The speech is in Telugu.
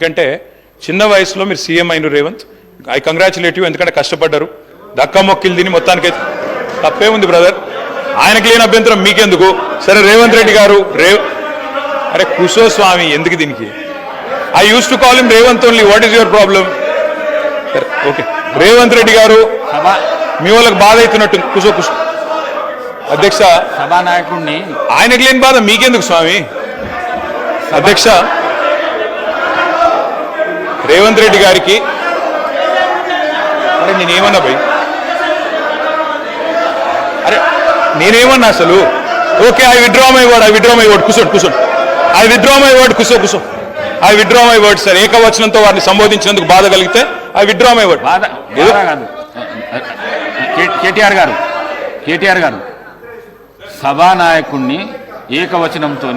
ఎందుకంటే చిన్న వయసులో మీరు సీఎం అయిన రేవంత్, ఐ కంగ్రాచులేట్ యూ. ఎందుకంటే కష్టపడ్డారు, దక్కా మొక్కిలు తిని మొత్తానికి తప్పే ఉంది బ్రదర్. ఆయనకి లేని అభ్యంతరం మీకెందుకు? సరే రేవంత్ రెడ్డి గారు అరే కుసో స్వామి ఎందుకు దీనికి? I use to call him Revanth only. What is your problem? సరే ఓకే, రేవంత్ రెడ్డి గారు మీ వాళ్ళకి బాధ అవుతున్నట్టు కుసో కుసో. అధ్యక్ష, సభానాయకుడిని ఆయనకి లేని బాధ మీకెందుకు స్వామి? అధ్యక్ష, రేవంత్ రెడ్డి గారికి అరే నేనేమన్నా భయ్, అరే నేనేమన్నా అసలు? Okay, I withdraw my word. కూర్చోండి. I withdraw my word. కూర్చో. I withdraw my word sir. ఏకవచనంతో వారిని సంబోధించినందుకు బాధ కలిగితే ఐ విత్డ్రా మై వర్డ్. కాదు కేటీఆర్ గారు సభానాయకుడిని ఏకవచనంతో